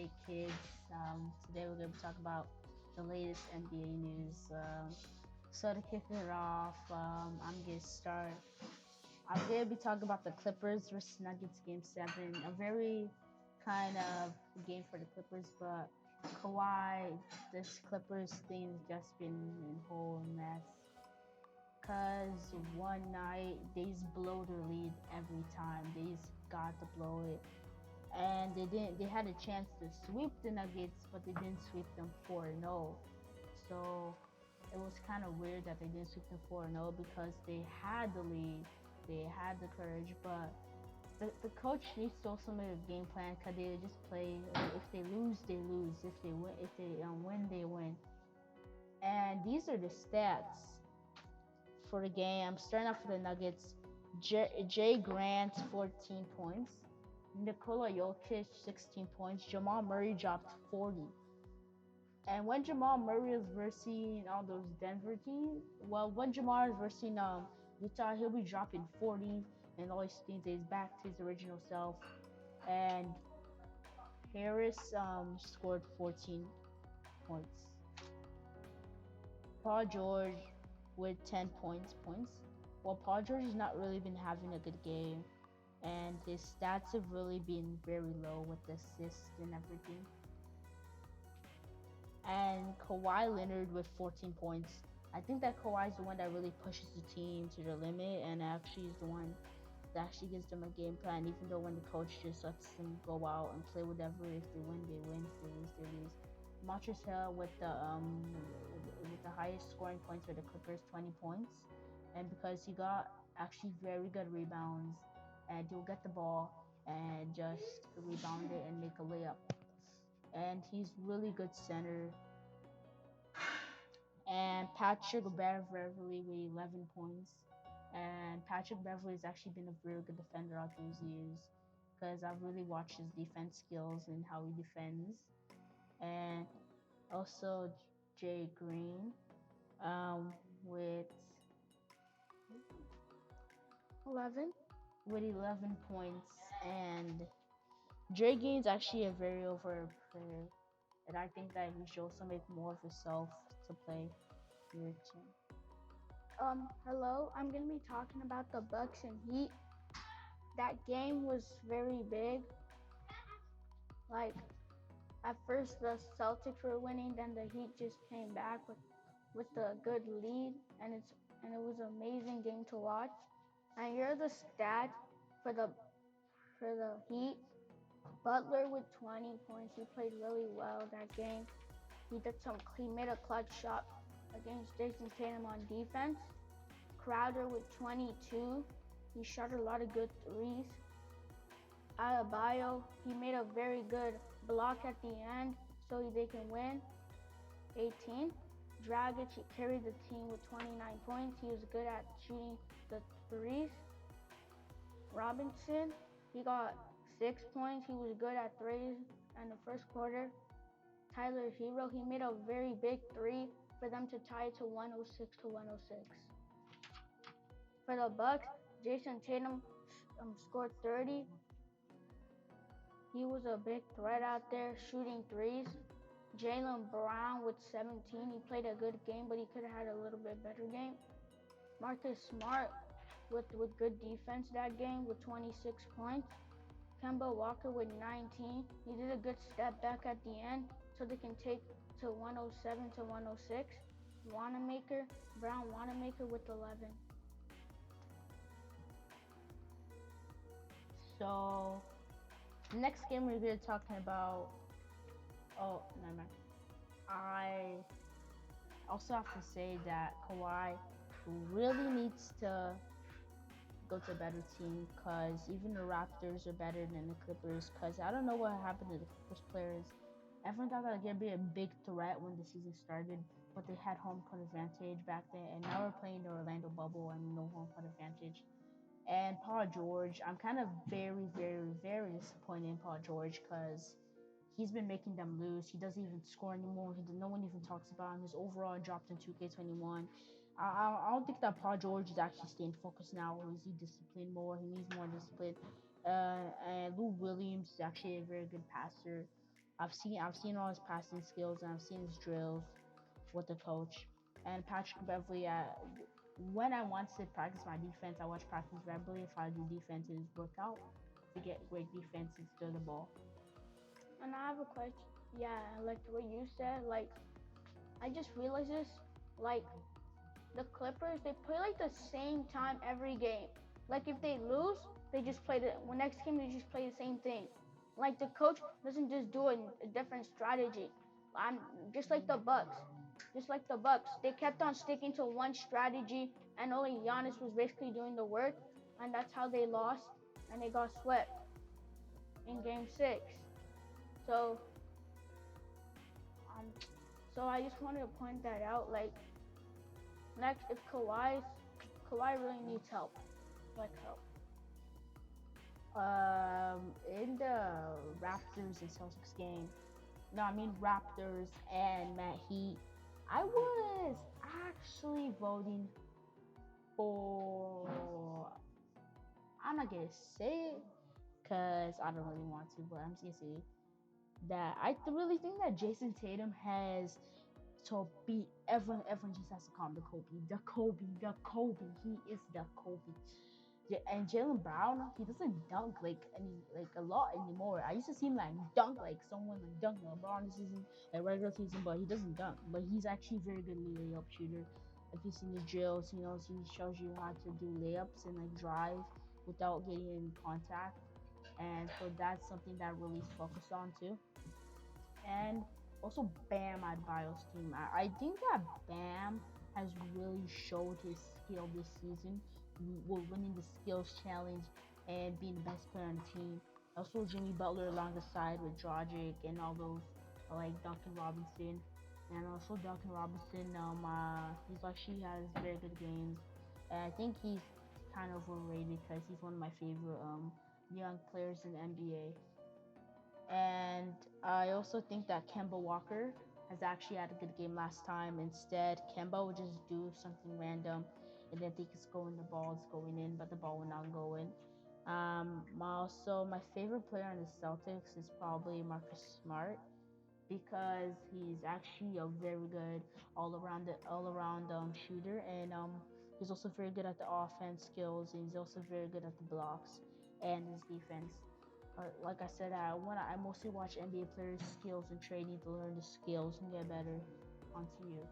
NBA kids. Today we're going to talk about the latest NBA news. So to kick it off, I'm going to start. I'm going to be talking about the Clippers versus Nuggets Game 7. A very kind of game for the Clippers, but Kawhi, this Clippers thing has just been a whole mess. Cause one night they just blow their lead every time. They just got to blow it, and they didn't. They had a chance to sweep the Nuggets, but they didn't sweep them 4-0. So it was kind of weird that they didn't sweep them 4-0 because they had the lead, they had the courage, but the coach needs to also make a game plan because they just play. If they lose, they lose. If they win, they win. And these are the stats for the game. I'm starting off for the Nuggets. Jay Grant, 14 points. Nikola Jokic, 16 points. Jamal Murray dropped 40. And when Jamal Murray is versing all those Denver teams, well, when Jamal is versing Utah, he'll be dropping 40 and all these things. He's back to his original self. And Harris scored 14 points. Paul George with 10 points. Well, Paul George has not really been having a good game, and his stats have really been very low with the assists and everything. And Kawhi Leonard with 14 points. I think that Kawhi is the one that really pushes the team to the limit, and actually is the one that actually gives them a game plan, even though when the coach just lets them go out and play whatever. If they win, they win. If they lose, they lose. Montrezl with the highest scoring points for the Clippers, 20 points, and because he got actually very good rebounds, and he'll get the ball and just rebound it and make a layup. And he's really good center. And Patrick Beverly with 11 points. And Patrick Beverly has actually been a very good defender all these years because I've really watched his defense skills and how he defends. And also Jay Green with 11. 11 points. And Jay Green's actually a very over player, and I think that he should also make more of himself to play your team. Hello. I'm gonna be talking about the Bucks and Heat. That game was very big. Like at first the Celtics were winning, then the Heat just came back with a good lead, and it was an amazing game to watch. And here are the stats for the Heat. Butler with 20 points. He played really well that game. He made a clutch shot against Jason Tatum on defense. Crowder with 22. He shot a lot of good threes. Adebayo, he made a very good block at the end so they can win. 18. Dragic, he carried the team with 29 points. He was good at shooting the threes. Robinson, he got 6 points. He was good at threes in the first quarter. Tyler Hero, he made a very big three for them to tie it to 106. For the Bucks, Jason Tatum scored 30. He was a big threat out there shooting threes. Jaylen Brown with 17. He played a good game, but he could have had a little bit better game. Marcus Smart with good defense that game with 26 points. Kemba Walker with 19. He did a good step back at the end so they can take to 107 to 106. Brown Wanamaker with 11. So next game we're gonna be talking about. Oh, never mind. I also have to say that Kawhi really needs to go to a better team because even the Raptors are better than the Clippers. Because I don't know what happened to the Clippers players. Everyone thought that they'd be a big threat when the season started, but they had home court advantage back then, and now we're playing the Orlando bubble and no home court advantage. And Paul George, I'm kind of very, very, very disappointed in Paul George because he's been making them lose. He doesn't even score anymore. No one even talks about him. His overall dropped in 2K21. I don't think that Paul George is actually staying focused now, or is he disciplined more? He needs more discipline. And Lou Williams is actually a very good passer. I've seen all his passing skills and I've seen his drills with the coach. And Patrick Beverly, when I want to practice my defense, I watch Patrick Beverly. If I do defenses workout to get great defenses to the ball. And I have a question. Yeah, like what you said, like I just realized this. Like the Clippers, they play like the same time every game. Like if they lose, they just play the next game they just play the same thing. Like the coach doesn't just do a different strategy. I'm just like the Bucks. Just like the Bucks, they kept on sticking to one strategy, and only Giannis was basically doing the work, and that's how they lost, and they got swept in Game 6. So, um, so I just wanted to point that out. Like next, if Kawhi really needs help, like help. In the Raptors and Celtics game, no, I mean Raptors and Matt Heat, I was actually voting for. I'm not gonna say it because I don't really want to, but I'm just gonna say that really think that Jason Tatum has to beat everyone. Everyone just has to call him the Kobe. The Kobe. The Kobe. He is the Kobe. And Jalen Brown, he doesn't dunk like a lot anymore. I used to see him like dunk like someone like dunk LeBron this season, like regular season, but he doesn't dunk. But he's actually a very good layup shooter. If you've seen his drills, he shows you how to do layups and like drive without getting in contact. And so that's something that really is focused on too. And also Bam Adebayo's team. I think that Bam has really showed his skill this season. We're winning the skills challenge and being the best player on the team. Also Jimmy Butler along the side with Dragic and all those like Duncan Robinson. And also Duncan Robinson, he's actually has very good games. And I think he's kind of overrated because he's one of my favorite young players in the NBA. And I also think that Kemba Walker has actually had a good game last time. Instead, Kemba would just do something random and then think it's going, the ball is going in, but the ball will not go in. My favorite player on the Celtics is probably Marcus Smart because he's actually a very good all around shooter, and he's also very good at the offense skills, and he's also very good at the blocks and his defense. Like I said, I mostly watch NBA players' skills and training to learn the skills and get better. Onto you.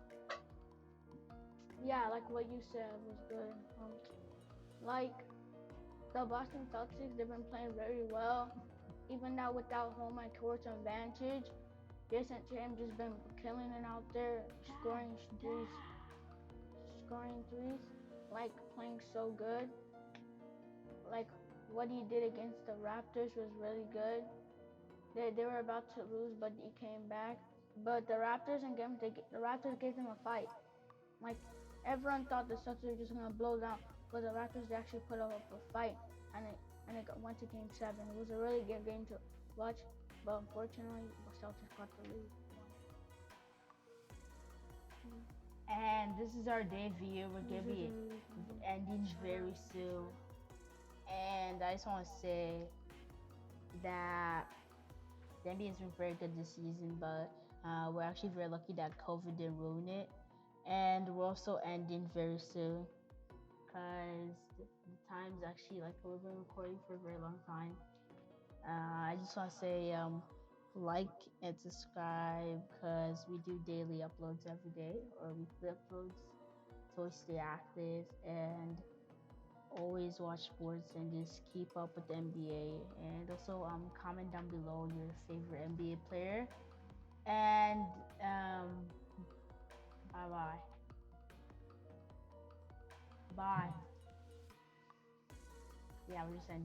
Yeah, like what you said was good. Like the Boston Celtics, they've been playing very well, even now without home court advantage. Jason Tatum just been killing it out there, scoring threes, like playing so good. Like what he did against the Raptors was really good. They were about to lose, but he came back. But the Raptors and the Raptors gave them a fight. Like everyone thought the Celtics were just gonna blow down, but the Raptors actually put up a fight, and it went to Game 7. It was a really good game to watch, but unfortunately, the Celtics got the lead. And this is our debut. We're gonna be ending very soon. And I just want to say that the NBA has been very good this season, but we're actually very lucky that COVID didn't ruin it. And we're also ending very soon because the time's actually like we've been recording for a very long time. I just want to say like and subscribe because we do daily uploads every day or weekly uploads, so we stay active and always watch sports and just keep up with the NBA. And also comment down below your favorite NBA player. And bye bye. Bye. Yeah, we're just ending.